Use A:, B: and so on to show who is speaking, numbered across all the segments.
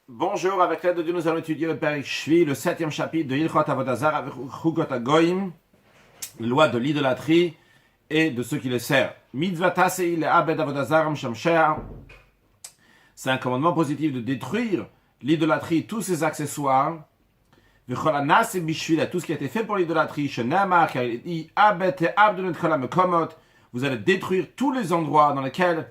A: Bonjour, avec l'aide de Dieu, nous allons étudier le Perek Shvi, le 7e chapitre de Hilchot Avodah Zarah avec Chugot HaGoyim, loi de l'idolâtrie et de ceux qui le servent. Mitzvah tasei le'abed Avodah Zarah m'shamshea. C'est un commandement positif de détruire l'idolâtrie, tous ses accessoires. V'chol hanase bishvila, tout ce qui a été fait pour l'idolâtrie. Shenamar, car il dit abed te'abdun et kol hamekomot. Vous allez détruire tous les endroits dans lesquels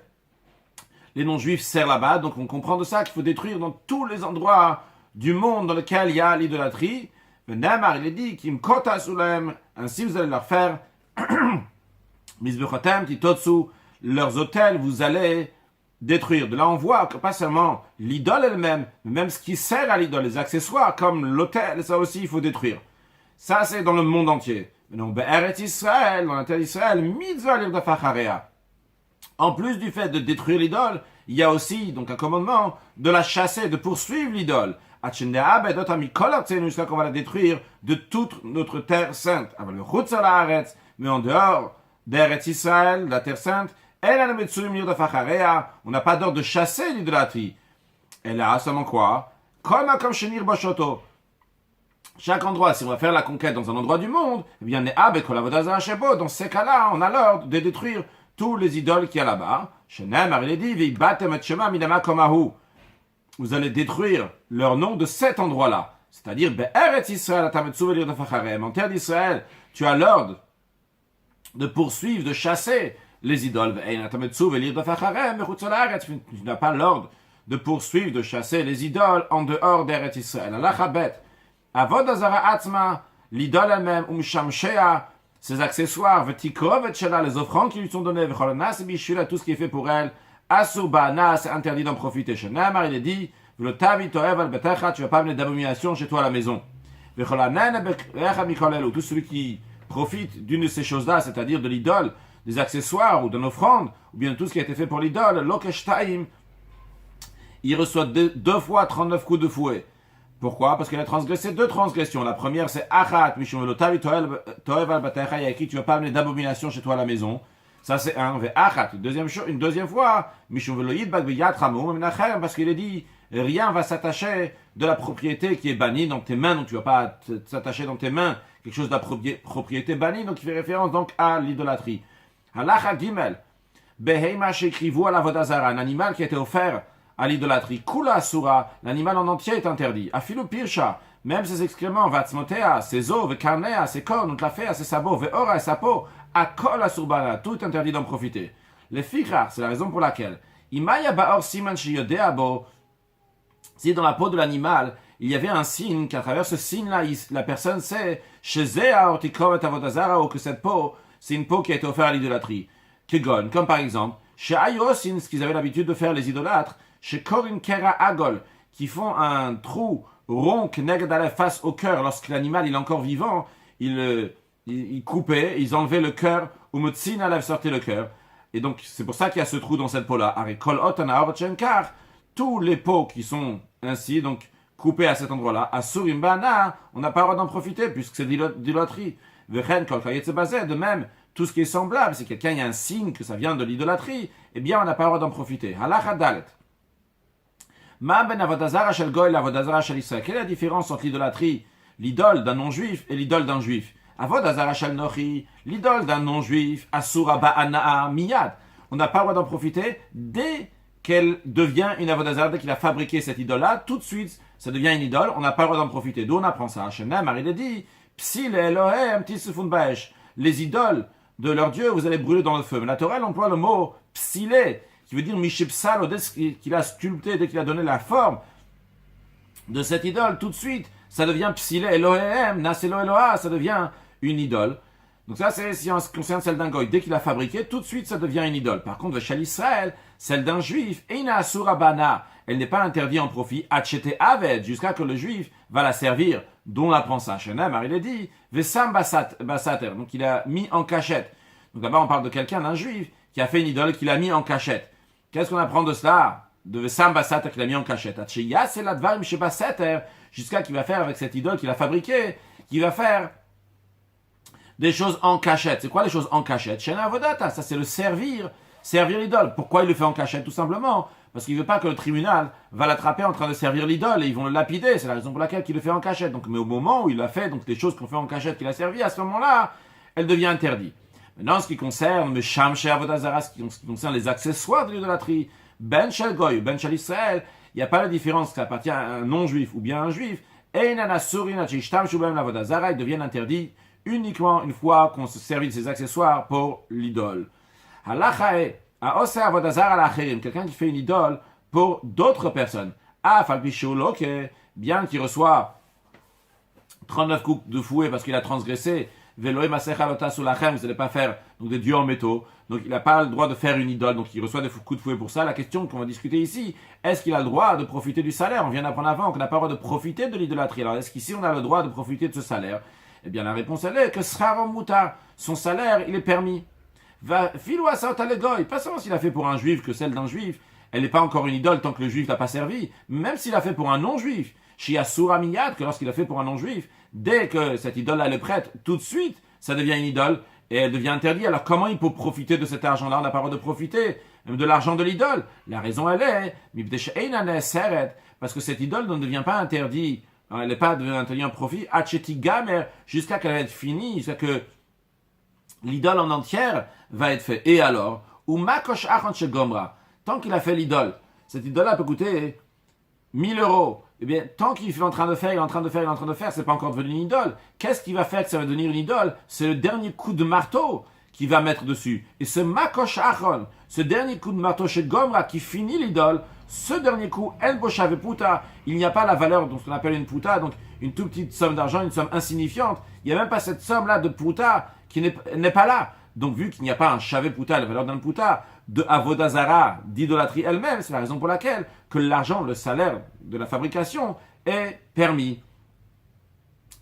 A: les non-juifs servent là-bas. Donc on comprend de ça qu'il faut détruire dans tous les endroits du monde dans lesquels il y a l'idolâtrie. Venamar, il est dit, Kim kota sulem, ainsi vous allez leur faire Mizbechotem, Titotsu, leurs autels, vous allez détruire. De là on voit que pas seulement l'idole elle-même, mais même ce qui sert à l'idole, les accessoires comme l'autel, ça aussi il faut détruire. Ça c'est dans le monde entier. Mais donc, Be'eret Israël, dans la terre d'Israël, Mitzvah l'Irdafacharea. En plus du fait de détruire l'idole, il y a aussi donc un commandement de la chasser, de poursuivre l'idole. Jusqu'à qu'on va la détruire de toute notre terre sainte. Mais en dehors d'Eretz Israël, la terre sainte, on n'a pas d'ordre de chasser l'idolâtrie. Elle a seulement quoi? Comme Shenir Bashoto. Chaque endroit, si on va faire la conquête dans un endroit du monde, eh bien, dans ces cas-là, on a l'ordre de détruire tous les idoles qu'il y a là-bas. Vous allez détruire leur nom de cet endroit-là. C'est-à-dire, en terre d'Israël, tu as l'ordre de poursuivre, de chasser les idoles. Tu n'as pas l'ordre de poursuivre, de chasser les idoles en dehors d'Eretz Israël. Avodah Zarah Atzma, l'idole elle-même, Shamshea, ses accessoires, V'tikrov et Shela, les offrandes qui lui sont données, V'cholanas et Bishula, tout ce qui est fait pour elle, Asur Ba'ana, c'est interdit d'en profiter. Shenamar, il est dit, V'lotavi toev al betecha, tu vas pas amener d'abomination chez toi à la maison. V'cholanen be'echa mikolelu, tout celui qui profite d'une de ces choses-là, c'est-à-dire de l'idole, des accessoires ou d'une offrande, ou bien tout ce qui a été fait pour l'idole, Lokeshtaim, il reçoit deux fois 39 coups de fouet. Pourquoi? Parce qu'il a transgressé deux transgressions. La première, c'est Achat, Mishum Velotavi Toev al Batecha, Yaki, tu vas pas amener d'abomination chez toi à la maison. Ça, c'est un. Achat. Une deuxième fois, Mishum Veloïd Bagbiyat Ramon, Menachem, parce qu'il est dit, rien va s'attacher de la propriété qui est bannie dans tes mains, donc tu vas pas s'attacher dans tes mains quelque chose de la propriété bannie, donc il fait référence donc à l'idolâtrie. Halacha Gimel, Beheima Shekrivu al Avodah Zarah, un animal qui a été offert à l'idolâtrie. Kula Asura, l'animal en entier est interdit. Afilu Pirsha, même ses excréments, Vatzmotea, ses os, Vekarnea, ses cornes, Utlafea, ses sabots, Veora et sa peau, Akol Asurbana, tout interdit d'en profiter. Les Fichar, c'est la raison pour laquelle. Imaya Baor Siman Shiyodeabo, si dans la peau de l'animal, il y avait un signe, qu'à travers ce signe-là, la personne sait, Shezea Ortikov et Avodah Zarah, ou que cette peau, c'est une peau qui a été offerte à l'idolâtrie. Kegon, comme par exemple, chez Ayosin, ce qu'ils avaient l'habitude de faire les idolâtres, chez Korin Kera Agol, qui font un trou rond face au cœur, lorsque l'animal il est encore vivant, ils coupaient, ils enlevaient le cœur, ou Motsin Alev sortait le cœur. Et donc c'est pour ça qu'il y a ce trou dans cette peau-là. Car tous les peaux qui sont ainsi, donc coupés à cet endroit-là, à Surimbana, on n'a pas le droit d'en profiter, puisque c'est d'idolâtrie. De même, tout ce qui est semblable, si quelqu'un y a un signe que ça vient de l'idolâtrie, eh bien on n'a pas le droit d'en profiter. Halacha Dalet. Quelle est la différence entre l'idolâtrie, l'idole d'un non-juif et l'idole d'un juif? Avodah Zarah shel Nochi, l'idole d'un non-juif, Asura ba'ana'a miyad. On n'a pas le droit d'en profiter dès qu'elle devient une Avodah Zarah, dès qu'il a fabriqué cette idole-là, tout de suite, ça devient une idole, on n'a pas le droit d'en profiter. D'où on apprend ça? Shenemar, il est dit, Psil Elohem tisufun baesh. Les idoles de leur Dieu, vous allez brûler dans le feu. Mais la Torah, elle emploie le mot psilé, qui veut dire Mishipsal, dès qu'il a sculpté, dès qu'il a donné la forme de cette idole, tout de suite, ça devient Psilé Elohim, Naselo Eloha, ça devient une idole. Donc ça, c'est si on se concerne celle d'un goy. Dès qu'il a fabriqué, tout de suite, ça devient une idole. Par contre, chez l'Israël, celle d'un juif, Eina Asura Bana, elle n'est pas interdite en profit, Achete Aved, jusqu'à que le juif va la servir, dont on apprend ça. Shenemar, il est dit, Vesam Basater, donc il a mis en cachette. Donc d'abord, on parle de quelqu'un, d'un juif, qui a fait une idole, qu'il a mis en cachette. Qu'est-ce qu'on apprend de cela? De Vesam Basater qu'il a mis en cachette. Acheya, c'est la dvarim chez Basater, jusqu'à qu'il va faire avec cette idole qu'il a fabriquée, qu'il va faire des choses en cachette. C'est quoi les choses en cachette? Shena Avodata, ça c'est le servir l'idole. Pourquoi il le fait en cachette? Tout simplement parce qu'il ne veut pas que le tribunal va l'attraper en train de servir l'idole et ils vont le lapider. C'est la raison pour laquelle il le fait en cachette. Donc, mais au moment où il l'a fait, donc les choses qu'on fait en cachette qu'il a servi, à ce moment-là, elle devient interdite. Maintenant, en ce qui concerne le Shamshe Avodazara, ce qui concerne les accessoires de l'idolâtrie, Ben Shel Goy, Ben Shel Israël, il n'y a pas la différence que ça appartient à un non-juif ou bien à un juif. Il deviennent interdits uniquement une fois qu'on se servit de ces accessoires pour l'idole. Quelqu'un qui fait une idole pour d'autres personnes. Bien qu'il reçoit 39 coups de fouet parce qu'il a transgressé, vous n'allez pas faire donc, des dieux en métaux, donc il n'a pas le droit de faire une idole, donc il reçoit des coups de fouet pour ça. La question qu'on va discuter ici, est-ce qu'il a le droit de profiter du salaire? On vient d'apprendre avant qu'on n'a pas le droit de profiter de l'idolâtrie. Alors est-ce qu'ici on a le droit de profiter de ce salaire? Eh bien la réponse elle est que son salaire il est permis. Pas seulement s'il a fait pour un juif que celle d'un juif, elle n'est pas encore une idole tant que le juif l'a pas servi, même s'il a fait pour un non-juif. Shiasura miyad, que lorsqu'il a fait pour un non-juif, dès que cette idole-là le prête, tout de suite, ça devient une idole et elle devient interdite. Alors comment il peut profiter de cet argent-là? On n'a pas le droit de profiter même de l'argent de l'idole. La raison elle est, parce que cette idole ne devient pas interdite, elle n'est pas devenue interdite en profit, jusqu'à qu'elle ait fini, jusqu'à que l'idole en entière va être faite. Et alors, tant qu'il a fait l'idole, cette idole-là peut coûter 1000 euros. Eh bien, tant qu'il est en train de faire, c'est pas encore devenu une idole. Qu'est-ce qui va faire que ça va devenir une idole? C'est le dernier coup de marteau qu'il va mettre dessus. Et ce makosh achon, ce dernier coup de marteau chez Gomra qui finit l'idole, ce dernier coup, en boshave puta, il n'y a pas la valeur de ce qu'on appelle une puta, donc une toute petite somme d'argent, une somme insignifiante. Il n'y a même pas cette somme-là de puta qui n'est pas là. Donc, vu qu'il n'y a pas un shavé puta, la valeur d'un puta, de avodazara, d'idolâtrie elle-même, c'est la raison pour laquelle que l'argent, le salaire de la fabrication est permis.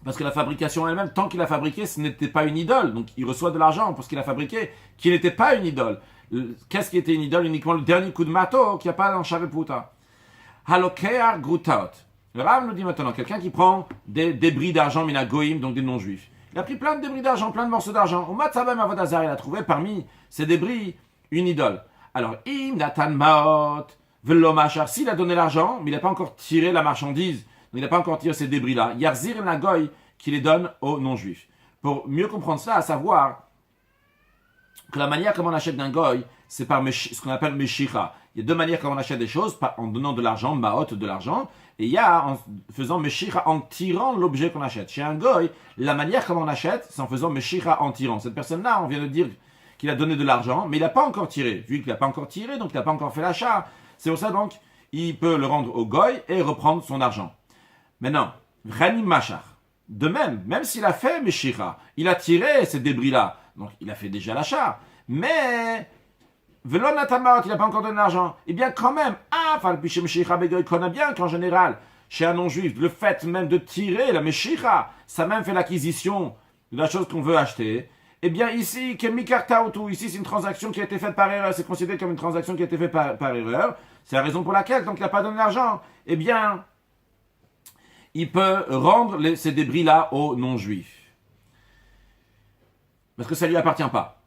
A: Parce que la fabrication elle-même, tant qu'il a fabriqué, ce n'était pas une idole. Donc, il reçoit de l'argent pour ce qu'il a fabriqué, qui n'était pas une idole. Qu'est-ce qui était une idole? Uniquement le dernier coup de marteau qu'il n'y a pas dans shavé puta. Halokea grutaot. Le Rav nous dit maintenant, quelqu'un qui prend des débris d'argent minagoïm, donc des non-juifs. Il a pris plein de débris d'argent, plein de morceaux d'argent. Au Matzabem Avodazar, il a trouvé parmi ces débris une idole. Alors, im natan maot velo machar, s'il a donné l'argent, mais il n'a pas encore tiré la marchandise, donc il n'a pas encore tiré ces débris-là, yarzir nagoy, qui les donne aux non-juifs. Pour mieux comprendre ça, à savoir que la manière comme on achète d'un goy, c'est par ce qu'on appelle meshicha. Il y a deux manières comme on achète des choses, en donnant de l'argent, maot, de l'argent, et il y a en faisant meshicha, en tirant l'objet qu'on achète. Chez un goy, la manière comme on achète, c'est en faisant meshicha, en tirant. Cette personne-là, on vient de dire qu'il a donné de l'argent, mais il n'a pas encore tiré. Vu qu'il n'a pas encore tiré, donc il n'a pas encore fait l'achat. C'est pour ça donc, il peut le rendre au goy et reprendre son argent. Maintenant, Rani Machar. De même s'il a fait meshicha, il a tiré ces débris-là. Donc il a fait déjà l'achat. Mais Velon Natamar, il n'a pas encore donné l'argent. Eh bien, quand même, connaît bien qu'en général, chez un non-juif, le fait même de tirer la meshicha, ça même fait l'acquisition de la chose qu'on veut acheter. Eh bien, ici, ici, c'est une transaction qui a été faite par erreur. C'est considéré comme une transaction qui a été faite par erreur. C'est la raison pour laquelle, tant qu'il n'a pas donné l'argent, eh bien, il peut rendre ces débris-là aux non-juifs. Parce que ça ne lui appartient pas.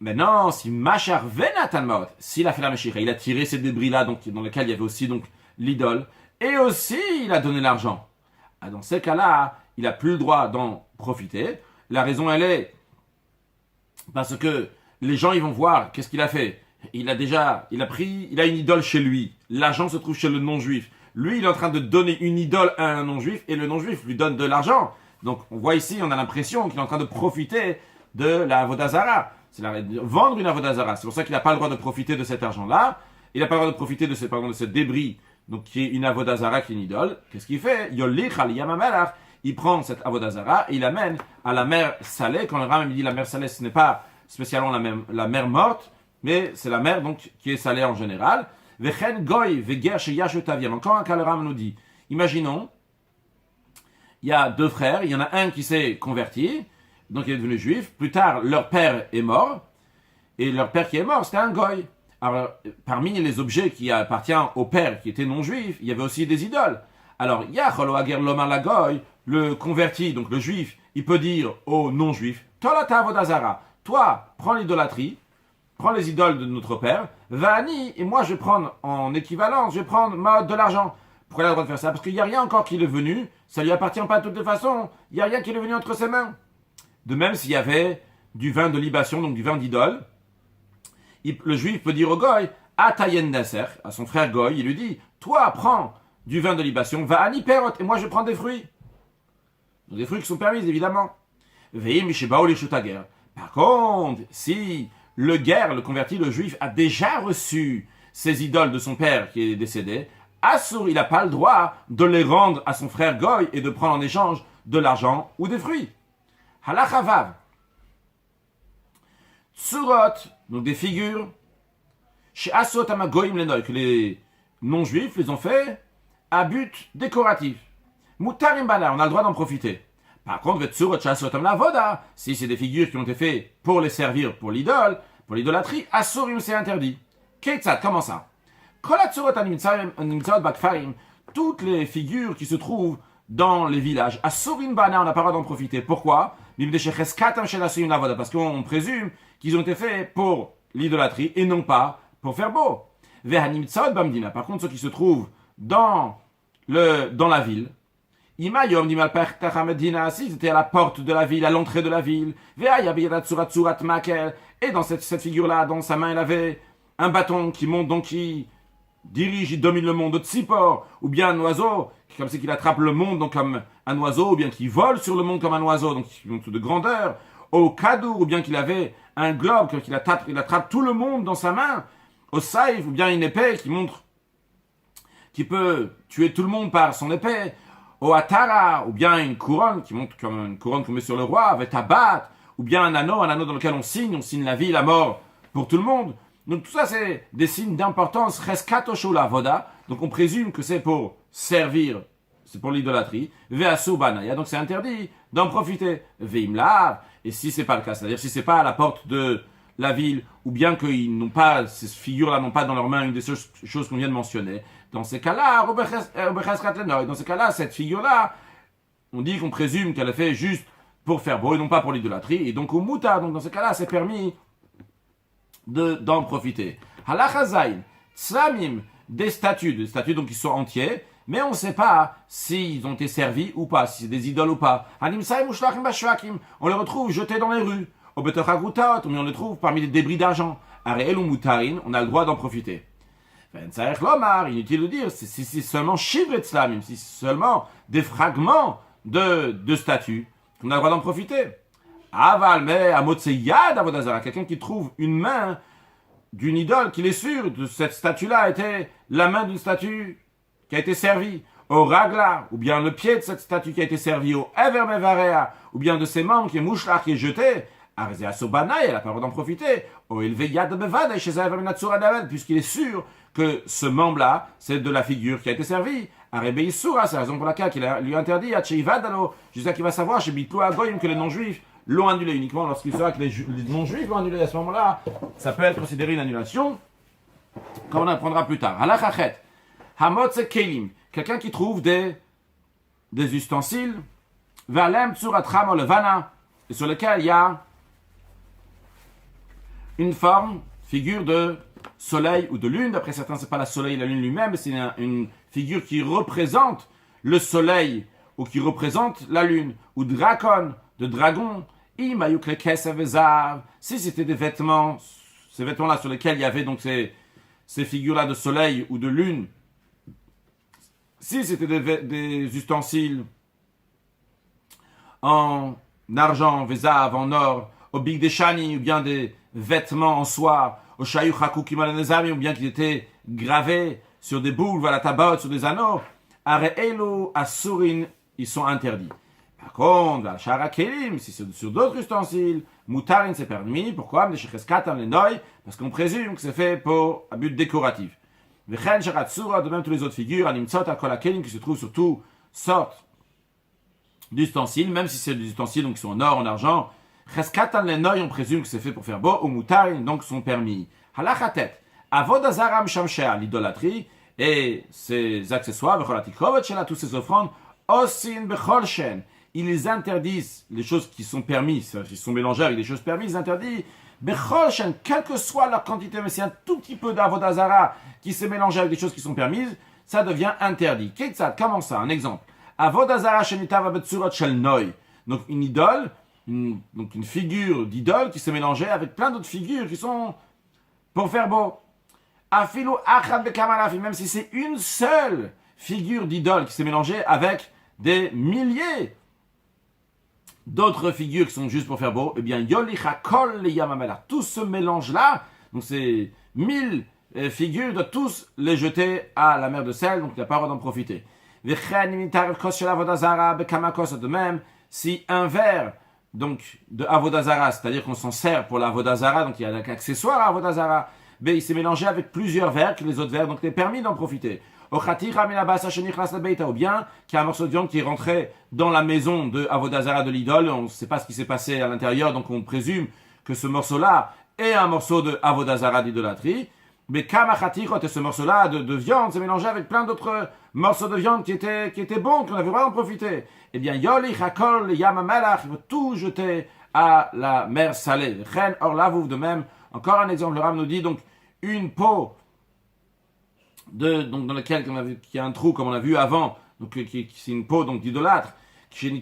A: Maintenant, si Machar Venatan Maot, s'il a fait la Meshicha, il a tiré ces débris-là, donc, dans lesquels il y avait aussi donc, l'idole, et aussi il a donné l'argent. Ah, dans ces cas-là, il n'a plus le droit d'en profiter. La raison, elle est parce que les gens, ils vont voir qu'est-ce qu'il a fait. Il a une idole chez lui. L'argent se trouve chez le non-juif. Lui, il est en train de donner une idole à un non-juif, et le non-juif lui donne de l'argent. Donc, on voit ici, on a l'impression qu'il est en train de profiter de la Avodazara. C'est vendre une Avodazara. C'est pour ça qu'il n'a pas le droit de profiter de cet argent-là. Il n'a pas le droit de profiter de ce débris, donc qui est une Avodazara, qui est une idole. Qu'est-ce qu'il fait? Il prend cette Avodazara et il l'amène à la mer salée. Quand le Ram dit la mer salée, ce n'est pas spécialement la mer morte, mais c'est la mer donc qui est salée en général. Encore un cas, le Ram nous dit, imaginons, il y a deux frères, il y en a un qui s'est converti, donc il est devenu juif. Plus tard, leur père est mort, et leur père qui est mort, c'était un goy. Alors, parmi les objets qui appartiennent au père qui était non-juif, il y avait aussi des idoles. Alors, le converti, donc le juif, il peut dire au non-juif, toi, prends l'idolâtrie, prends les idoles de notre père, Vani, et moi je vais prendre en équivalence, je vais prendre de l'argent. Pourquoi il a le droit de faire ça? Parce qu'il n'y a rien encore qui est venu, ça lui appartient pas de toutes les façons, il n'y a rien qui est venu entre ses mains. De même, s'il y avait du vin de libation, donc du vin d'idole, le juif peut dire au goy, à Tayen Nasser, à son frère goy, il lui dit, toi prends du vin de libation, va à Niperot, et moi je prends des fruits. Donc des fruits qui sont permis, évidemment. Par contre, si le guerre, le converti, le juif, a déjà reçu ces idoles de son père qui est décédé, Assour, il n'a pas le droit de les rendre à son frère goy et de prendre en échange de l'argent ou des fruits. Halacha vav. Tsurot, donc des figures, chez Asot Amagoim Lenoy, que les non-juifs les ont fait à but décoratif. Mutarim Bala, on a le droit d'en profiter. Par contre, Vetsurot chez Asot Amlavoda, si c'est des figures qui ont été faites pour les servir pour l'idole, pour l'idolâtrie, Assurim c'est interdit. Ketzat, comment ça? Toutes les figures qui se trouvent dans les villages, Assurim Bana, on n'a pas le droit d'en profiter. Pourquoi? Parce qu'on présume qu'ils ont été faits pour l'idolâtrie et non pas pour faire beau. Par contre, ceux qui se trouvent dans la ville, si c'était à la porte de la ville, à l'entrée de la ville, et dans cette figure-là, dans sa main, il avait un bâton qui monte, donc qui dirige, il domine le monde de Tzipor, ou bien un oiseau, comme c'est qu'il attrape le monde donc comme un oiseau, ou bien qu'il vole sur le monde comme un oiseau, donc qui monte de grandeur, au Kadour, ou bien qu'il avait un globe, qu'il attrape tout le monde dans sa main, au Saïf, ou bien une épée qui peut tuer tout le monde par son épée, au Atara, ou bien une couronne qui monte comme une couronne qu'on met sur le roi, avec Tabat, ou bien un anneau dans lequel on signe la vie, la mort pour tout le monde. Donc tout ça, c'est des signes d'importance. Reskato shula voda. Donc on présume que c'est pour servir, c'est pour l'idolâtrie. Ve'asu banaya. Donc c'est interdit d'en profiter. Ve'imlav. Et si c'est pas le cas, c'est-à-dire si c'est pas à la porte de la ville, ou bien qu'ils n'ont pas, ces figures-là n'ont pas dans leurs mains une des choses qu'on vient de mentionner, dans ces cas-là, cette figure-là, on dit qu'on présume qu'elle est faite juste pour faire beau et non pas pour l'idolâtrie. Et donc au muta, donc dans ces cas-là, c'est permis d'en profiter. Halacha zayin, tzlamim, des statues donc qui sont entiers, mais on ne sait pas s'ils ont été servis ou pas, si c'est des idoles ou pas. On les retrouve jetés dans les rues, au betochagutot, mais on les trouve parmi les débris d'argent. Areel ou mutarin, on a le droit d'en profiter. Inutile de dire, si c'est seulement shivret tzlamim, si c'est seulement des fragments de statues, on a le droit d'en profiter. Aval, mais à Motseyad Avodazara, quelqu'un qui trouve une main d'une idole, qu'il est sûr de cette statue-là était la main d'une statue qui a été servie au Ragla, ou bien le pied de cette statue qui a été servi au Ever Mevarea, ou bien de ses membres qui est mouchlach, qui est jeté, Arzea Sobanaï, elle a pas le droit d'en profiter, au Elveyad Bevada, chez puisqu'il est sûr que ce membre-là, c'est de la figure qui a été servie. Arebe Soura, c'est la raison pour laquelle il lui interdit à Cheivadalo, jusqu'à qu'il va savoir chez Bitlou Agoyim que les non-juifs l'ont annulé uniquement lorsqu'il saura que les non-juifs l'ont annulé à ce moment-là, ça peut être considéré une annulation, comme on apprendra plus tard. Halachachet, Hamotze Kelim, quelqu'un qui trouve des ustensiles, Valem Tsuratram Levana, et sur lesquels il y a une forme, figure de soleil ou de lune. D'après certains, c'est pas la soleil et la lune lui-même, c'est une figure qui représente le soleil ou qui représente la lune, ou dracon, de dragon. Si c'était des vêtements, ces vêtements-là sur lesquels il y avait donc ces figures-là de soleil ou de lune, si c'était des ustensiles en argent, vezav, en or, au big deshani, ou bien des vêtements en soie, au shayu hakukimalanezami, ou bien qui étaient gravés sur des boules, voilà, tabac, sur des anneaux, areelu, asurin, ils sont interdits. Par contre, la shara kelim, si c'est sur d'autres ustensiles, mutarin c'est permis. Pourquoi? Parce qu'on présume que c'est fait pour un but décoratif. Vechen sharat sura, de même tous les autres figures, animtzot akol kelim, qui se trouvent sur toutes sortes d'ustensiles, même si c'est des ustensiles donc qui sont en or, en argent. Cheskatan lenoy, on présume que c'est fait pour faire beau, ou mutarin, donc sont permis. Halachatet, avodazaram shamshea, l'idolâtrie, et ses accessoires, vecholatikovat shela, toutes ces offrandes, osin becholshen, ils les interdisent, les choses qui sont permises, qui sont mélangées avec les choses permises, ils interdisent Bechol Shen, quelle que soit leur quantité, mais c'est un tout petit peu d'Avodazara qui s'est mélangé avec des choses qui sont permises, ça devient interdit. Ketzad, comment ça? Un exemple. Avodazara Shenitava Betsurot Shel Noi. Donc une idole, donc une figure d'idole qui s'est mélangée avec plein d'autres figures qui sont pour faire beau. Afilu Achad Bekamalafi, même si c'est une seule figure d'idole qui s'est mélangée avec des milliers d'autres figures qui sont juste pour faire beau, eh bien, Yolicha Kol le Yamamela. Tout ce mélange-là, donc ces 1000 figures, doivent tous les jeter à la mer de sel, donc il n'y a pas le droit d'en profiter. De même, si un verre donc, de Avodazara, c'est-à-dire qu'on s'en sert pour l'Avodazara, donc il y a un accessoire à Avodazara, mais il s'est mélangé avec plusieurs verres que les autres verres, donc il est permis d'en profiter. Ou bien qu'il y a un morceau de viande qui est rentré dans la maison de Avodazara de l'idole, on ne sait pas ce qui s'est passé à l'intérieur, donc on présume que ce morceau-là est un morceau de Avodazara d'idolâtrie, mais Kamachatirot et ce morceau-là de viande s'est mélangé avec plein d'autres morceaux de viande qui étaient bons, qu'on avait vraiment d'en profiter. Eh bien, Yoli Chakol Yamamelach, il faut tout jeter à la mer salée. Chen or lavouv de même. Encore un exemple, le Ram nous dit donc une peau donc dans laquelle il y a un trou comme on a vu avant, donc c'est une peau donc d'idolâtre, qui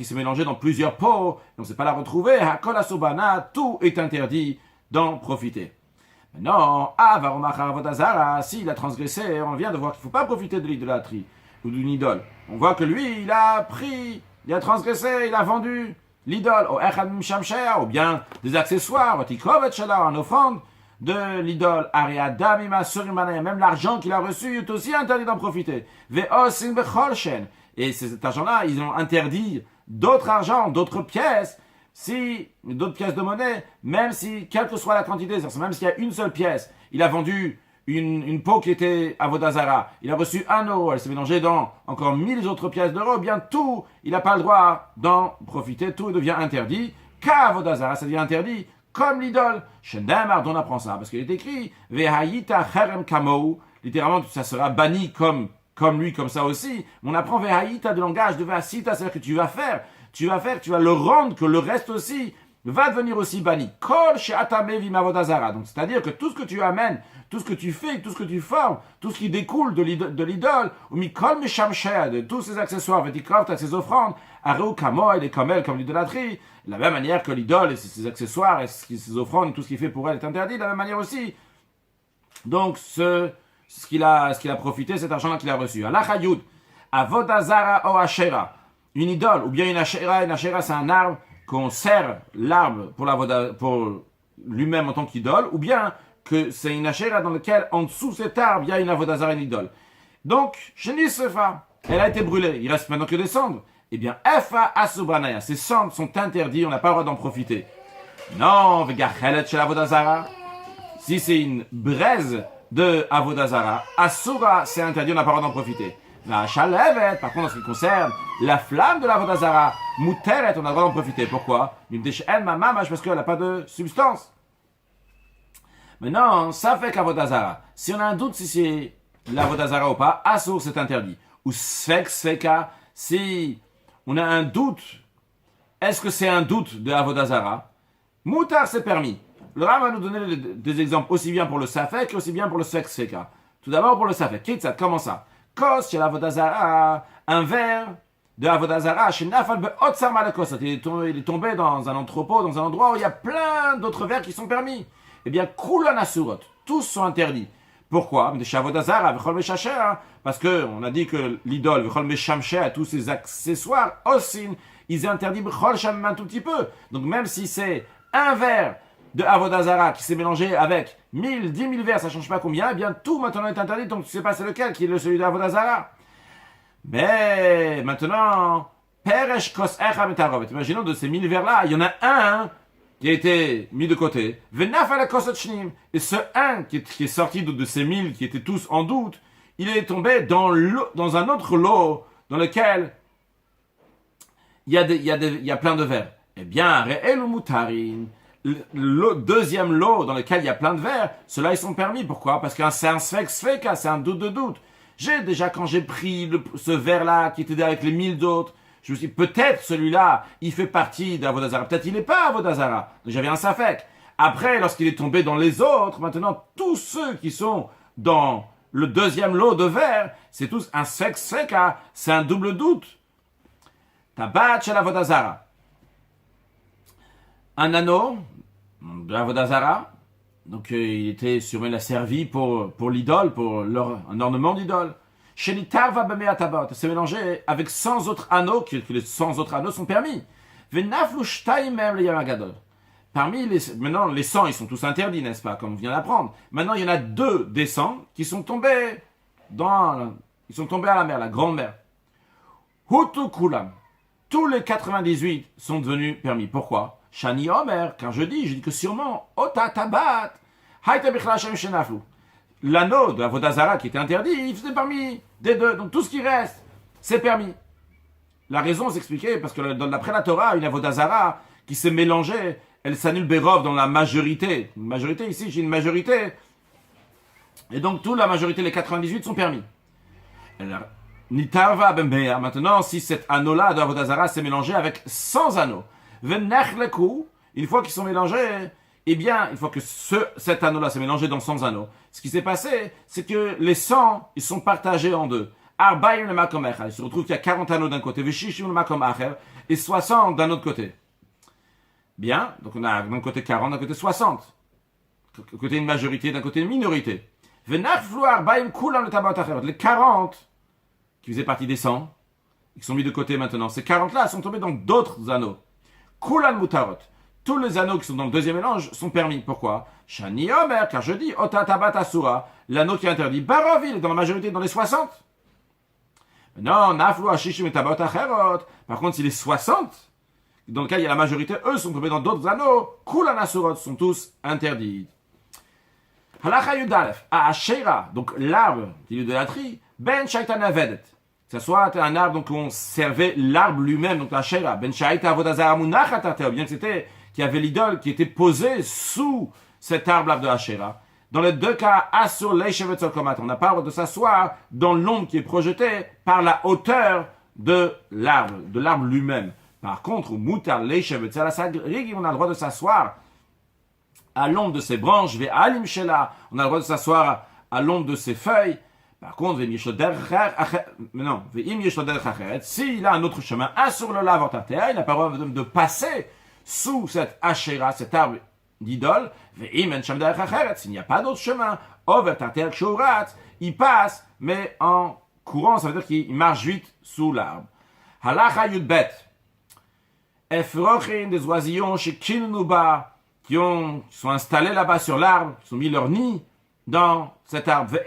A: s'est mélangée dans plusieurs peaux, et on ne sait pas la retrouver. Hakol Asobana, tout est interdit d'en profiter. Maintenant, s'il a transgressé, on vient de voir qu'il ne faut pas profiter de l'idolâtrie ou d'une idole. On voit que lui, il a transgressé, il a vendu l'idole, ou bien des accessoires, en offrande de l'idole. Même l'argent qu'il a reçu est aussi interdit d'en profiter. Et cet argent-là, ils ont interdit d'autres argent, d'autres pièces de monnaie, même si, quelle que soit la quantité, même s'il y a une seule pièce, il a vendu une peau qui était à Vodazara, il a reçu 1 euro, elle s'est mélangée dans encore 1000 autres pièces d'euros, bien tout, il n'a pas le droit d'en profiter, tout devient interdit, qu'à Vodazara, ça devient interdit, comme l'idole. Shendamar, on apprend ça, parce qu'il est écrit, Vehayita Cherem Kamou, littéralement, ça sera banni comme lui, comme ça aussi. On apprend Vehayita du langage de Vehasita, c'est-à-dire que tu vas le rendre, que le reste aussi va devenir aussi banni. Kol she'atame vimavodazara. Donc, c'est-à-dire que tout ce que tu amènes, tout ce que tu fais, tout ce que tu formes, tout ce qui découle de l'idole, ou mikol meshamshea, de tous ces accessoires, vetikov, ces offrandes, areu kamoy, les kamel, comme l'idolâtrie, de la même manière que l'idole et ses accessoires, et ses offrandes, tout ce qu'il fait pour elle est interdit, de la même manière aussi. Donc, ce qu'il a profité, cet argent-là qu'il a reçu. Allah Hayud, avodazara o ashera. Une idole, ou bien une ashera c'est un arbre qu'on sert l'arbre pour lui-même en tant qu'idole, ou bien que c'est une ashera dans laquelle en dessous cet arbre il y a une avodazara, une idole. Donc, Shenisrefa, elle a été brûlée, il reste maintenant que des cendres. Eh bien, Efa Asubranaya, ces cendres sont interdites, on n'a pas le droit d'en profiter. Non, Vegachelet chez l'avodazara, si c'est une braise de avodazara, Asura c'est interdit, on n'a pas le droit d'en profiter. La chalevet, par contre, en ce qui concerne la flamme de la vodazara, muteret, on a le droit d'en profiter. Pourquoi? Parce qu'elle n'a pas de substance. Maintenant, ça fait qu'avodazara, si on a un doute si c'est la vodazara ou pas, assour c'est interdit. Ou sveka, si on a un doute, est-ce que c'est un doute de avodazara? Mutar c'est permis. Le Ram va nous donner des exemples aussi bien pour le safek qu'aussi bien pour le sveka. Tout d'abord pour le safek. Kitzat, comment ça? Kos chez l'Avodazara, un verre de l'Avodazara, chez Nafal Be'otsar Malakosot. Il est tombé dans un entrepôt, dans un endroit où il y a plein d'autres verres qui sont permis. Eh bien, Kulan Asurot, tous sont interdits. Pourquoi? Parce qu'on a dit que l'idole, tous ses accessoires, Osin, ils interdisent un tout petit peu. Donc, même si c'est un verre de Avodazara qui s'est mélangé avec 1000, 10 000 verres, ça ne change pas combien, eh bien tout maintenant est interdit, donc tu ne sais pas c'est lequel qui est celui d'Avodazara. Mais maintenant, Peresh Kos Echa Metarovet, imaginons de ces 1000 verres-là, il y en a un qui a été mis de côté, Venafala Kosot Shnim, et ce un qui est sorti de ces 1000 qui étaient tous en doute, il est tombé dans un autre lot dans lequel il y a plein de verres. Eh bien, Re'el ou Mutarin, le deuxième lot dans lequel il y a plein de verres, ceux-là ils sont permis. Pourquoi? Parce que c'est un sveka, c'est un doute de doute. Quand j'ai pris ce verre-là qui était avec les 1000 autres, je me suis dit, peut-être celui-là, il fait partie d'Avodazara. Peut-être il n'est pas Avodazara. Donc j'avais un safek. Après, lorsqu'il est tombé dans les autres, maintenant, tous ceux qui sont dans le deuxième lot de verre, c'est tous un seka, c'est un double doute. Tabat shel avodah zara. Un anneau de l'avodah zara. Donc, il était sûrement la servi pour l'idole, pour un ornement d'idole. Shenitarva b'mea tabot. C'est mélangé avec 100 autres anneaux, que les 100 autres anneaux sont permis. Venaflu shtayim mem leyam hagadol. Parmi maintenant, les 100, ils sont tous interdits, n'est-ce pas, comme on vient d'apprendre. Maintenant, il y en a 2 des 100 qui sont tombés à la mer, la grande mer. Hutu kulam. Tous les 98 sont devenus permis. Pourquoi? Shani Omer, car je dis que sûrement, Ota Tabat, Haïta Bichla Shem Shenaflu. L'anneau de la Vodazara qui était interdit, il faisait parmi des 2. Donc tout ce qui reste, c'est permis. La raison s'expliquait parce que d'après la Torah, une Vodazara qui s'est mélangée, elle s'annule Berov dans la majorité. Une majorité ici, j'ai une majorité. Et donc toute la majorité, les 98 sont permis. Nitarva Bembea. Maintenant, si cet anneau-là de la Vodazara s'est mélangé avec 100 anneaux, une fois qu'ils sont mélangés, eh bien, une fois que cet anneau-là s'est mélangé dans 100 anneaux, ce qui s'est passé, c'est que les 100, ils sont partagés en 2. Arbaïm le makom echad. Il se retrouve qu'il y a 40 anneaux d'un côté, Veshishim le makom acher, et 60 d'un autre côté. Bien, donc on a d'un côté 40, d'un côté 60. D'un côté une majorité, d'un côté une minorité. Venachflu arbaïm kulam le tabat acher. Les 40, qui faisaient partie des 100, qui sont mis de côté maintenant, ces 40-là sont tombés dans d'autres anneaux. Kulan mutarot. Tous les anneaux qui sont dans le deuxième mélange sont permis. Pourquoi? Shani Omer, car je dis, Ota Tabat Asura, l'anneau qui est interdit. Barovil, dans la majorité, dans les 60. Non, Naflu Ashishim et Tabat Acherot. Par contre, si les 60, dans lequel il y a la majorité, eux sont tombés dans d'autres anneaux, Kulan Asurot, sont tous interdits. Halacha Yudalef, à Asherah, donc l'arbre de l'idolâtrie, Ben Shaitan Avedet. Que ce soit un arbre donc, où on servait l'arbre lui-même, donc la Shera, Ben Shaita Avodazara Munachat Arteo, bien que c'était qu'il y avait l'idole qui était posée sous cet arbre de Hachera. Dans les 2 cas, Asur Leishevet Sokomat, on n'a pas le droit de s'asseoir dans l'ombre qui est projetée par la hauteur de l'arbre lui-même. Par contre, Mutar Leishevet Salasagrig, on a le droit de s'asseoir à l'ombre de ses branches, Ve Alim Shela, on a le droit de s'asseoir à l'ombre de ses feuilles. Par contre, s'il a un autre chemin, Asur le Lavortater, il n'a pas le droit de passer sous cette Hachera, cet arbre d'idole, s'il n'y a pas d'autre chemin, il passe, mais en courant, ça veut dire qu'il marche vite sous l'arbre. Halacha Yudbet, Efrochin, des oisillons chez Kinuba, qui sont installés là-bas sur l'arbre, qui ont mis leur nid dans cet arbre.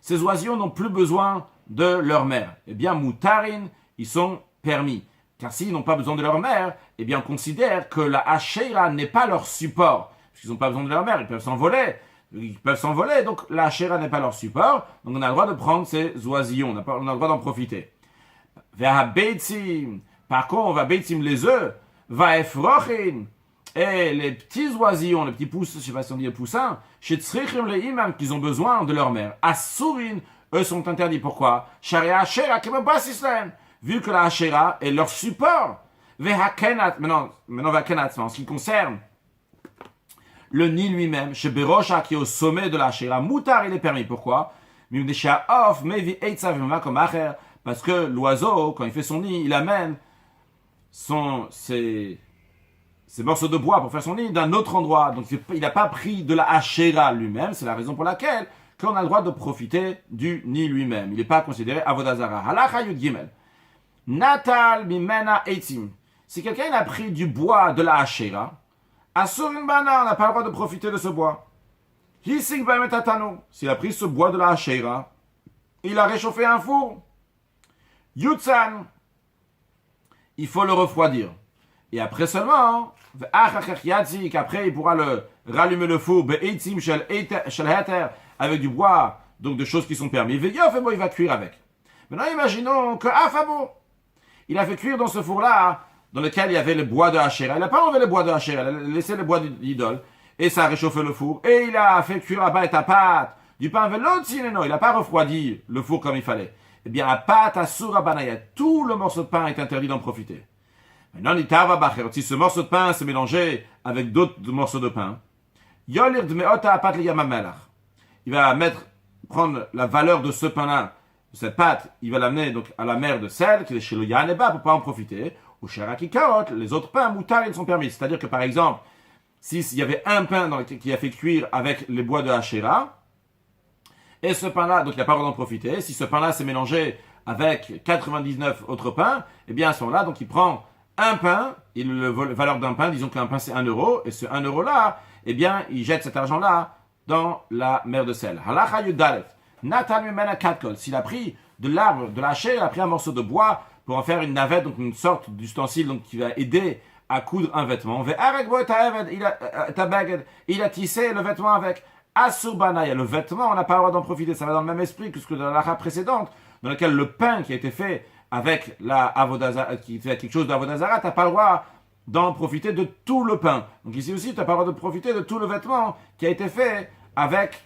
A: Ces oisillons n'ont plus besoin de leur mère. Eh bien, Moutarin, ils sont permis. Car s'ils n'ont pas besoin de leur mère, eh bien, on considère que la Hachera n'est pas leur support. Parce qu'ils n'ont pas besoin de leur mère, ils peuvent s'envoler. Donc la Hachera n'est pas leur support. Donc on a le droit de prendre ces oisillons. On a le droit d'en profiter. Par contre, on va beitzim les œufs. Va efrochin. Et les petits oisillons, les petits poussins, je ne sais pas si on dit les poussins, chez Tzrichim les imam, qu'ils ont besoin de leur mère. Asurin, eux sont interdits. Pourquoi? Sharia Hachera, Kemabas Israël. Vu que la Hachera est leur support. Maintenant, en ce qui concerne le nid lui-même, chez Berosha, qui est au sommet de la Hachera, Moutar, il est permis. Pourquoi? Parce que l'oiseau, quand il fait son nid, il amène ses morceaux de bois pour faire son nid d'un autre endroit. Donc il n'a pas pris de la Hachera lui-même. C'est la raison pour laquelle qu'on a le droit de profiter du nid lui-même. Il n'est pas considéré Avodazara. Halacha Yud Gimel. Natal Mimena Eitzim. Si quelqu'un a pris du bois de la Hachera, Asurin Bana, on n'a pas le droit de profiter de ce bois. Hising Bametatano. S'il a pris ce bois de la Hachera, il a réchauffé un four. Yutzan. Il faut le refroidir. Et après seulement, après il pourra rallumer le four, avec du bois, donc de choses qui sont permises. Il va cuire avec. Maintenant, imaginons que Afabo, il a fait cuire dans ce four-là, dans lequel il y avait le bois de Hachera. Il n'a pas enlevé le bois de Hachera, il a laissé le bois d'idole, et ça a réchauffé le four. Et il a fait cuire à pâte, du pain velotzineno, il n'a pas refroidi le four comme il fallait. Eh bien, à pâte, à surabanaya, tout le morceau de pain est interdit d'en profiter. Maintenant, si ce morceau de pain s'est mélangé avec d'autres morceaux de pain. Yolir dmeota apat liyamamelach. Il va prendre la valeur de ce pain-là, de cette pâte, il va l'amener donc à la mer de sel, qui est chez le Yaneba, pour pas en profiter. Ou chez Rakikarot, les autres pains, moutar, ils sont permis. C'est-à-dire que par exemple, s'il y avait un pain qui a fait cuire avec les bois de Hachéra, et ce pain-là, donc il n'a pas le droit d'en profiter. Si ce pain-là s'est mélangé avec 99 autres pains, eh bien à ce moment-là, donc il prend un pain, et la valeur d'un pain, disons qu'un pain c'est 1 euro, et ce 1 euro-là, eh bien il jette cet argent-là dans la mer de sel. Halacha Yudalet. Natan Mimena Katkol. S'il a pris de l'arbre, de la hache, il a pris un morceau de bois pour en faire une navette, donc une sorte d'ustensile donc, qui va aider à coudre un vêtement. Il a tissé le vêtement avec Asubanaya. Le vêtement, on n'a pas le droit d'en profiter. Ça va dans le même esprit que ce que dans la précédente, dans laquelle le pain qui a été fait avec la avodazara, qui fait quelque chose d'avodazara, tu n'as pas le droit d'en profiter de tout le pain. Donc ici aussi, tu n'as pas le droit de profiter de tout le vêtement qui a été fait avec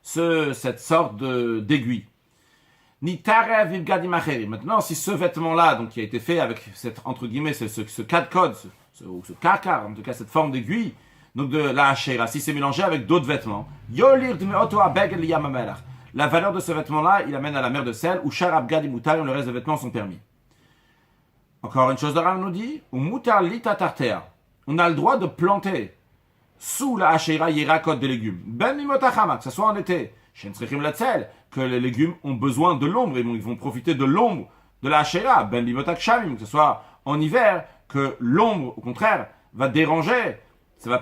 A: cette sorte d'aiguille. Maintenant, si ce vêtement-là, donc qui a été fait avec cette entre guillemets ce code, ce karkar, en tout cas cette forme d'aiguille, donc de la hachera, si c'est mélangé avec d'autres vêtements, la valeur de ce vêtement-là, il amène à la mer de sel, ou sharab gadi mutar, et le reste des vêtements sont permis. Encore une chose, le Rav nous dit, ou mutar lita tartea, on a le droit de planter sous la hachera yirakot des légumes, ben mimotachama, que ce soit en été, que les légumes ont besoin de l'ombre, et ils vont profiter de l'ombre de la hachera, ben mimotak shamim, que ce soit en hiver, que l'ombre, au contraire, va déranger, ça va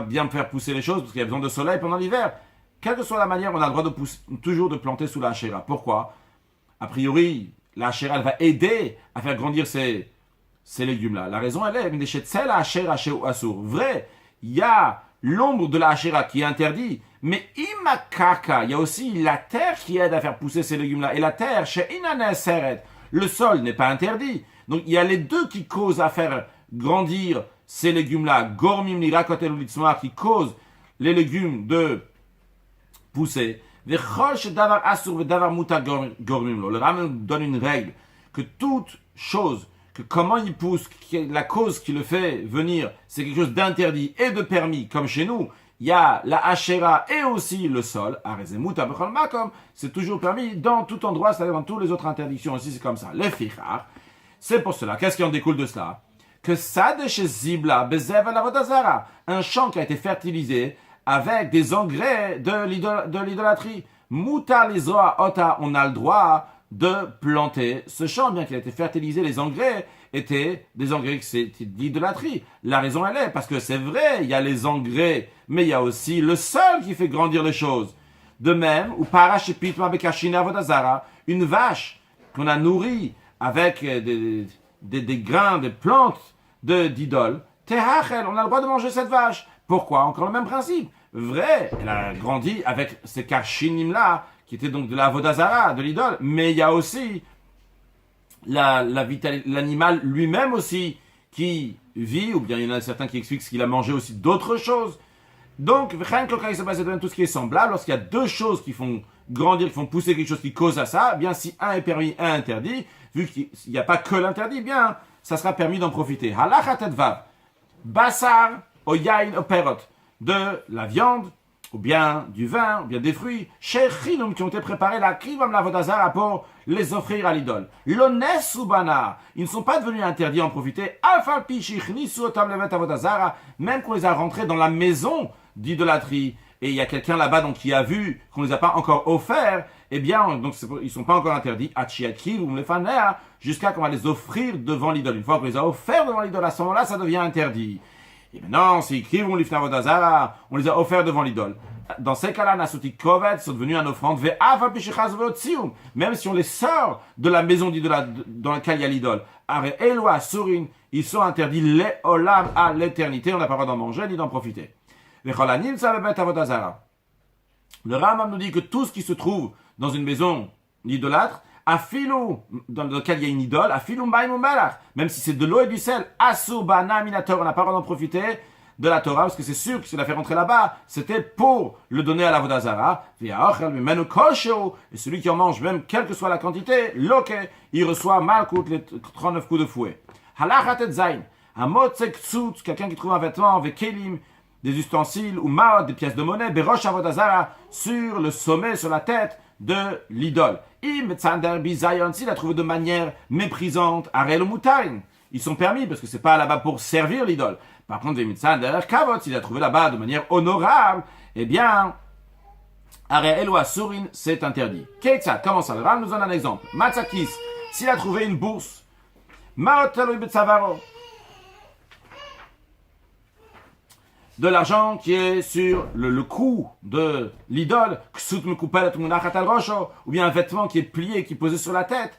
A: bien faire pousser les choses, parce qu'il y a besoin de soleil pendant l'hiver. Quelle que soit la manière, on a le droit toujours de planter sous la hachera. Pourquoi? A priori, la hachera, elle va aider à faire grandir ces légumes-là. La raison, elle est, vrai, il y a l'ombre de la hachera qui est interdit, mais imakaka, il y a aussi la terre qui aide à faire pousser ces légumes-là. Et la terre, chez Inaneseret, le sol n'est pas interdit. Donc il y a les deux qui causent à faire grandir ces légumes-là. Gormim lirakotel ulitzmoar, qui causent les légumes de pousser. Le Rambam donne une règle que toute chose, que comment il pousse, la cause qui le fait venir, c'est quelque chose d'interdit et de permis, comme chez nous, il y a la hachera et aussi le sol, c'est toujours permis dans tout endroit, c'est-à-dire dans toutes les autres interdictions aussi, c'est comme ça. Les fichar, c'est pour cela, qu'est-ce qui en découle de cela? Que ça de chez Zibla, Bezev à la un champ qui a été fertilisé avec des engrais de l'idolâtrie. Mutar lizroa ota, on a le droit de planter ce champ, bien qu'il ait été fertilisé, les engrais étaient des engrais que c'était d'idolâtrie. La raison elle est, parce que c'est vrai, il y a les engrais, mais il y a aussi le sol qui fait grandir les choses. De même, ou parachipitma bekashina vodazara, une vache qu'on a nourrie avec des grains, des plantes d'idoles, tehachel, on a le droit de manger cette vache. Pourquoi? Encore le même principe. Vrai, elle a grandi avec ces karshinim-là, qui étaient donc de la vodazara, de l'idole, mais il y a aussi l'animal lui-même aussi qui vit, ou bien il y en a certains qui expliquent qu'il a mangé aussi d'autres choses. Donc, tout ce qui est semblable, lorsqu'il y a deux choses qui font grandir, qui font pousser quelque chose qui cause à ça, eh bien si un est permis, un interdit, vu qu'il n'y a pas que l'interdit, eh bien ça sera permis d'en profiter. Halachatet vav, basar, oyain, operot, de la viande, ou bien du vin, ou bien des fruits, shechilum qui ont été préparés, la krivam la vodazara pour les offrir à l'idole. L'ones subana, ils ne sont pas devenus interdits à en profiter, afalpi shichnisu otam levet avodazara, même qu'on les a rentrés dans la maison d'idolâtrie. Et il y a quelqu'un là-bas donc qui a vu qu'on ne les a pas encore offerts, eh bien, donc ils ne sont pas encore interdits, jusqu'à qu'on va les offrir devant l'idole. Une fois qu'on les a offerts devant l'idole, à ce moment-là, ça devient interdit. Et maintenant, si on les a offerts devant l'idole. Dans ces cas-là, Nasuti Kovet sont devenus un offrande, même si on les sort de la maison d'idole dans laquelle il y a l'idole. Ils sont interdits les olam à l'éternité, on n'a pas le droit d'en manger ni d'en profiter. Le Rambam nous dit que tout ce qui se trouve dans une maison d'idolâtre, afilou, dans lequel il y a une idole, afilou maïmou melach, même si c'est de l'eau et du sel, asur bana minator, on n'a pas le droit d'en profiter de la Torah, parce que c'est sûr que s'il a fait rentrer là-bas, c'était pour le donner à la Vodazara, et celui qui en mange, même quelle que soit la quantité, loke, il reçoit malkout les 39 coups de fouet. Halachatet zain, Un motsektsut, quelqu'un qui trouve un vêtement avec kelim, des ustensiles ou maod, des pièces de monnaie, berosh avodazara, sur le sommet, sur la tête de l'idole. Im tzander bizayon, s'il a trouvé de manière méprisante, arel mutarin. Ils sont permis parce que c'est pas là-bas pour servir l'idole. Par contre, des tzander kavot, s'il a trouvé là-bas de manière honorable, eh bien, arel ou asurin, c'est interdit. Ketzat, comment ça? Le Ram nous donne un exemple. Matzakis, s'il a trouvé une bourse, maot taloy betzavaro, de l'argent qui est sur le cou de l'idole, ou bien un vêtement qui est plié, qui est posé sur la tête,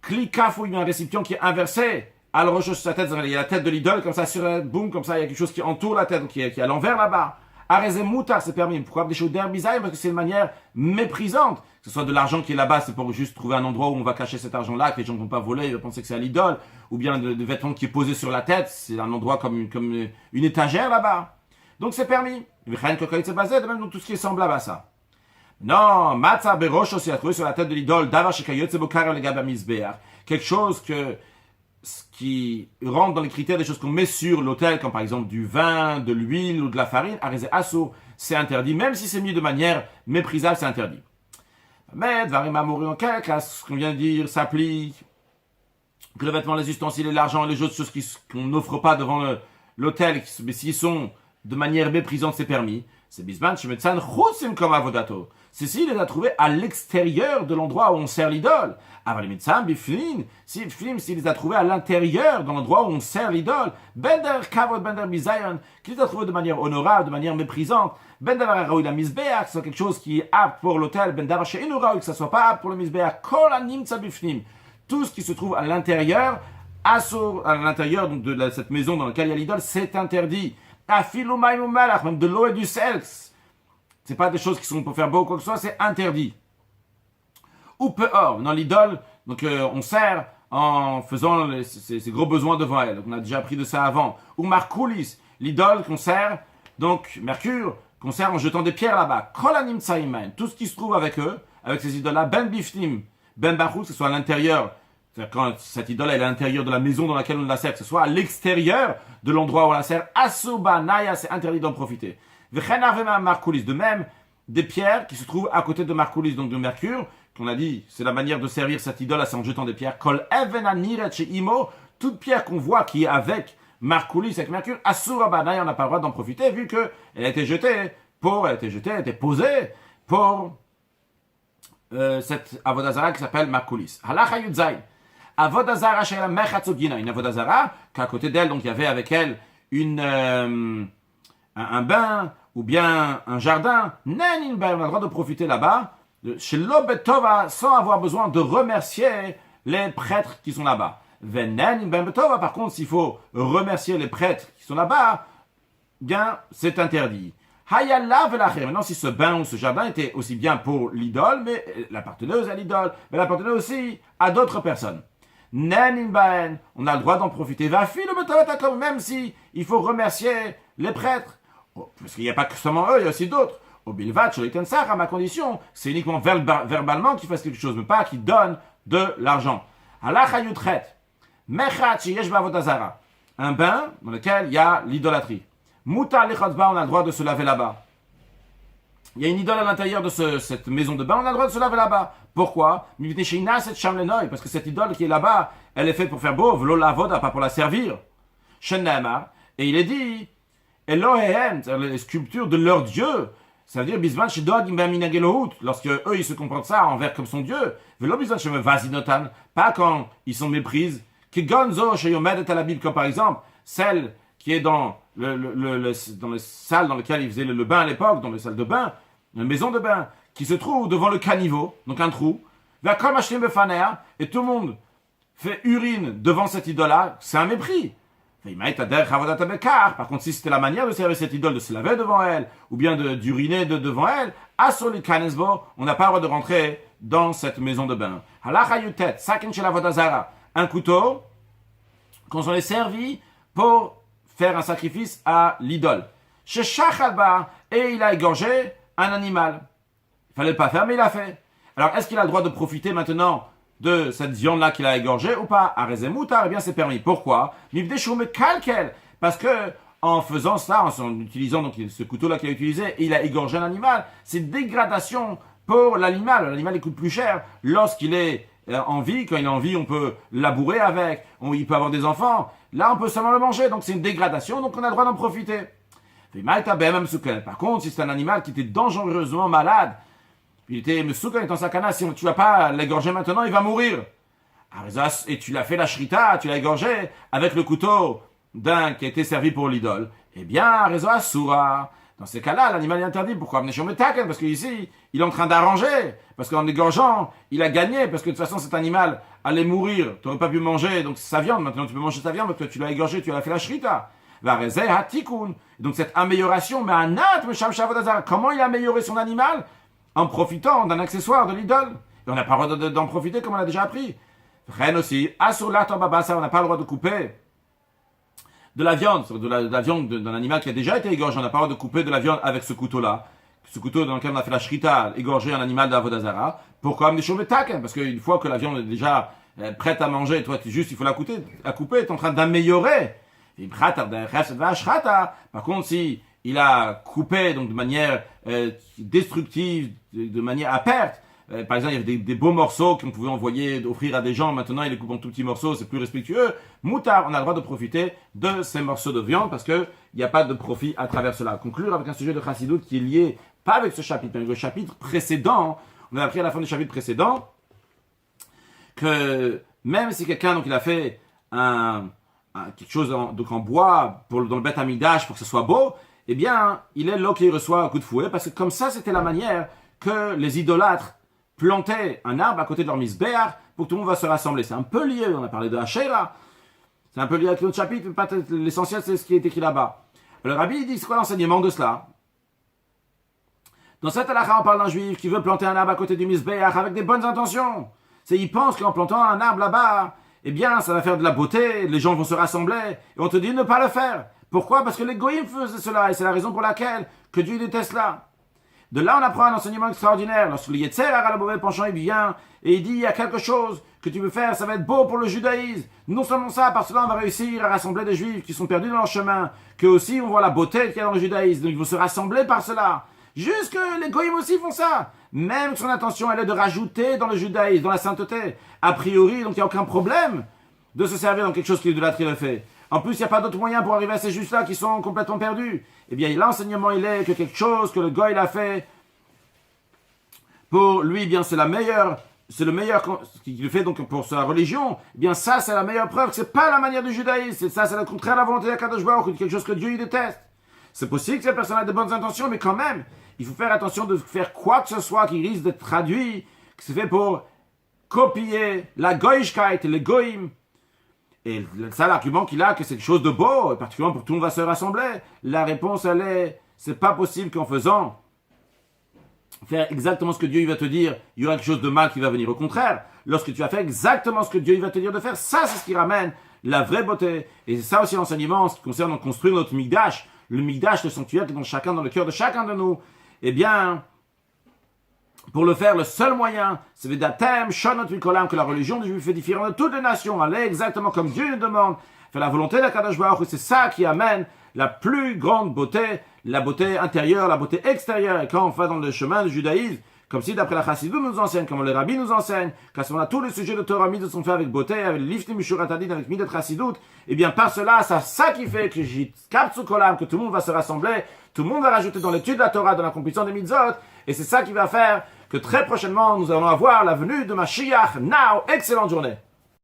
A: klikaf, ou bien un récipient qui est inversé, à le rocher sur sa tête, il y a la tête de l'idole, comme ça, sur la boum, comme ça, il y a quelque chose qui entoure la tête, qui est à l'envers là-bas. Arezé moutar, c'est permis. Pourquoi des choses d'herbisaï? Parce que c'est une manière méprisante. Que ce soit de l'argent qui est là-bas, c'est pour juste trouver un endroit où on va cacher cet argent-là, que les gens ne vont pas voler, ils vont penser que c'est à l'idole. Ou bien de vêtements qui est posé sur la tête, c'est un endroit comme une étagère là-bas. Donc c'est permis. De même dans tout ce qui est semblable à ça. Non, matzah berosh aussi a trouvé sur la tête de l'idole, davar shekayot sebokar le gaba mizbeach. Quelque chose qui rentre dans les critères des choses qu'on met sur l'autel, comme par exemple du vin, de l'huile ou de la farine, arizé assour, c'est interdit, même si c'est mis de manière méprisable, c'est interdit. Mais, dvarim amouri en quelque, ce qu'on vient de dire s'applique, que le vêtement, les ustensiles, l'argent et les autres choses qu'on n'offre pas devant l'autel, mais s'ils sont de manière méprisante, c'est permis. C'est bisman, shemetzan, chutsim comme avodato. Ceci, il les a trouvés à l'extérieur de l'endroit où on sert l'idole. Aval mitzam, biflim, s'il les a trouvés à l'intérieur, dans l'endroit où on sert l'idole. Bender kavod, bender bizayon, qu'il les a trouvés de manière honorable, de manière méprisante. Bender araoui la misbeach, que ce soit quelque chose qui est apte pour l'autel. Bender she'inoraoui, que ce soit pas apte pour le misbeach. Kol animtza biflim. Tout ce qui se trouve à l'intérieur, à l'intérieur donc de cette maison dans laquelle il y a l'idole, c'est interdit. Afilu maïm malach, même de l'eau et du sel. C'est pas des choses qui sont pour faire beau ou quoi que ce soit, c'est interdit. Ou peor, dans l'idole, donc on sert en faisant ses gros besoins devant elle. Donc on a déjà appris de ça avant. Ou markoulis, l'idole qu'on sert, donc Mercure, qu'on sert en jetant des pierres là-bas. Kolanim tsaimain, tout ce qui se trouve avec eux, avec ces idoles-là, ben bifnim, ben bachou, que ce soit à l'intérieur. C'est-à-dire quand cette idole est à l'intérieur de la maison dans laquelle on la sert, que ce soit à l'extérieur de l'endroit où on la sert, asuba naya, c'est interdit d'en profiter. De même, des pierres qui se trouvent à côté de Markoulis, donc de Mercure, qu'on a dit, c'est la manière de servir cette idole, c'est en jetant des pierres. Kol even aniret chez Imo, toute pierre qu'on voit qui est avec Markoulis, avec Mercure, asura banaya, on n'a pas le droit d'en profiter, vu que elle a été jetée, elle a été posée pour cette avodazara qui s'appelle Markoulis. Halacha yudzai. Avodazara shela mechatzogina, une avodazara, qu'à côté d'elle, donc il y avait avec elle un bain ou bien un jardin, on a le droit de profiter là-bas, chez l'obetova, sans avoir besoin de remercier les prêtres qui sont là-bas. Par contre, s'il faut remercier les prêtres qui sont là-bas, bien, c'est interdit. Maintenant, si ce bain ou ce jardin était aussi bien pour l'idole, mais l'apparteneuse à l'idole, mais l'appartenait aussi à d'autres personnes. On a le droit d'en profiter. Même si il faut remercier les prêtres. Parce qu'il n'y a pas que seulement eux, il y a aussi d'autres. Au bilvat, à ma condition, c'est uniquement verbalement qu'ils fassent quelque chose, mais pas qu'ils donnent de l'argent. Un bain dans lequel il y a l'idolâtrie. Mutar lichotba, on a le droit de se laver là-bas. Il y a une idole à l'intérieur de cette maison de bain, on a le droit de se laver là-bas. Pourquoi? Parce que cette idole qui est là-bas, elle est faite pour faire beau, v'lo lavoda, pas pour la servir. Et il est dit, Elohehem, c'est-à-dire les sculptures de leur Dieu. Ça veut dire, Bisman Shedog Imbaminagelohut, lorsque eux, ils se comportent ça envers comme son Dieu. Velo Bisman Sheme Vazinotan, pas quand ils sont méprises. Que Gonzo Sheyomedet à la Bible, comme par exemple, celle qui est dans dans les salles dans lesquelles ils faisaient le bain à l'époque, dans les salles de bain, une maison de bain, qui se trouve devant le caniveau, donc un trou. Et tout le monde fait urine devant cette idole-là, c'est un mépris. Par contre, si c'était la manière de servir cette idole, de se laver devant elle, ou bien d'uriner devant elle, on n'a pas le droit de rentrer dans cette maison de bain. Un couteau, qu'on est servi pour faire un sacrifice à l'idole. Et il a égorgé un animal. Il fallait le pas faire, mais il l'a fait. Alors, est-ce qu'il a le droit de profiter maintenant de cette viande-là qu'il a égorgée ou pas. Arezé moutar, eh bien c'est permis. Pourquoi? Mivdeshou kalkel. Parce que en faisant ça, en utilisant donc ce couteau-là qu'il a utilisé, il a égorgé un animal. C'est une dégradation pour l'animal. L'animal il coûte plus cher lorsqu'il est en vie. Quand il est en vie, on peut labourer avec, il peut avoir des enfants. Là, on peut seulement le manger. Donc c'est une dégradation, donc on a le droit d'en profiter. Par contre, si c'est un animal qui était dangereusement malade, il était Mesoukan est en sakana, si tu vas pas l'égorger maintenant, il va mourir. Et tu l'as fait la shrita, tu l'as égorgé avec le couteau d'un qui a été servi pour l'idole. Eh bien, Rezo Asura. Dans ces cas-là, l'animal est interdit. Pourquoi? Parce qu'ici, il est en train d'arranger. Parce qu'en égorgeant, il a gagné. Parce que de toute façon, cet animal allait mourir. Tu n'aurais pas pu manger donc sa viande. Maintenant, tu peux manger sa viande parce que tu l'as égorgé, tu l'as fait la shrita. Donc cette amélioration, mais un comment il a amélioré son animal? En profitant d'un accessoire de l'idole. Et on n'a pas le droit d'en profiter comme on a déjà appris. Rien aussi. On n'a pas le droit de couper de la viande, de la viande d'un animal qui a déjà été égorgé. On n'a pas le droit de couper de la viande avec ce couteau-là. Ce couteau dans lequel on a fait la shrita, égorger un animal d'Avodazara. Pourquoi? Parce qu'une fois que la viande est déjà prête à manger, toi, il faut la couper, tu es en train d'améliorer. Par contre, si il a coupé donc de manière destructive, de manière à perte, par exemple, il y avait des beaux morceaux qu'on pouvait offrir à des gens. Maintenant, il les coupe en tout petits morceaux, c'est plus respectueux. Moutar, on a le droit de profiter de ces morceaux de viande parce qu'il n'y a pas de profit à travers cela. Conclure avec un sujet de Chassidut qui est lié, pas avec ce chapitre, mais avec le chapitre précédent. On a appris à la fin du chapitre précédent que même si quelqu'un, donc, il a fait quelque chose donc en bois dans le Beth Amidash pour que ce soit beau, eh bien, il est là qu'il reçoit un coup de fouet parce que comme ça, c'était la manière que les idolâtres planter un arbre à côté de leur misbéach pour que tout le monde va se rassembler. C'est un peu lié, on a parlé de Hachéra, c'est un peu lié avec notre chapitre, mais l'essentiel c'est ce qui est écrit là-bas. Le rabbi dit, c'est quoi l'enseignement de cela? Dans cette halakha, on parle d'un juif qui veut planter un arbre à côté du misbéach avec des bonnes intentions. Il pense qu'en plantant un arbre là-bas, eh bien, ça va faire de la beauté, les gens vont se rassembler, et on te dit de ne pas le faire. Pourquoi? Parce que les goïms faisaient cela, et c'est la raison pour laquelle que Dieu déteste cela. De là, on apprend un enseignement extraordinaire. Lorsque le Yetzer Hara, le mauvais penchant, il vient et il dit, il y a quelque chose que tu veux faire, ça va être beau pour le judaïsme. Non seulement ça, par cela, on va réussir à rassembler des juifs qui sont perdus dans leur chemin, que aussi on voit la beauté qu'il y a dans le judaïsme. Donc, ils vont se rassembler par cela. Juste que les goïms aussi font ça. Même son intention, elle est de rajouter dans le judaïsme, dans la sainteté. A priori, donc il n'y a aucun problème de se servir dans quelque chose qui est de l'idolâtrie le fait. En plus, il n'y a pas d'autre moyen pour arriver à ces juifs-là qui sont complètement perdus. Eh bien, l'enseignement, il est que quelque chose que le goy a fait, pour lui, eh bien, c'est le meilleur qu'il le fait donc pour sa religion. Eh bien, ça, c'est la meilleure preuve que c'est pas la manière du judaïsme. C'est le contraire de la volonté d'Akadosh Baruch Hu, quelque chose que Dieu, il déteste. C'est possible que cette personne a de bonnes intentions, mais quand même, il faut faire attention de faire quoi que ce soit qui risque d'être traduit, que c'est fait pour copier la goyishkeit, le goïm. Et ça, l'argument qu'il a, que c'est quelque chose de beau, et particulièrement pour tout le monde va se rassembler, la réponse, elle est, c'est pas possible qu'en faisant faire exactement ce que Dieu il va te dire, il y aura quelque chose de mal qui va venir. Au contraire, lorsque tu as fait exactement ce que Dieu il va te dire de faire, ça, c'est ce qui ramène la vraie beauté. Et c'est ça aussi l'enseignement en ce qui concerne construire notre Mikdash, le Mikdash, le sanctuaire qui est dans le cœur de chacun de nous. Eh bien, pour le faire, le seul moyen, c'est Vedatem, Shonot Mikolam, que la religion des Juifs est différente de toutes les nations. Aller exactement comme Dieu nous demande. Faire la volonté d'Akadosh Baruch Hu, c'est ça qui amène la plus grande beauté, la beauté intérieure, la beauté extérieure. Et quand on va dans le chemin du judaïsme, comme si d'après la Chassidut nous enseigne, comme les rabbis nous enseignent, qu'à ce moment-là, tous les sujets de Torah Mitzvot sont faits avec beauté, avec le Liftim Mishurat Hadin, avec Midat Chassidut, et bien par cela, c'est ça qui fait que que tout le monde va se rassembler, tout le monde va rajouter dans l'étude de la Torah, dans l'accomplissement des Mitzvot, et c'est ça qui va faire que très prochainement, nous allons avoir la venue de Mashiach. Now, excellente journée.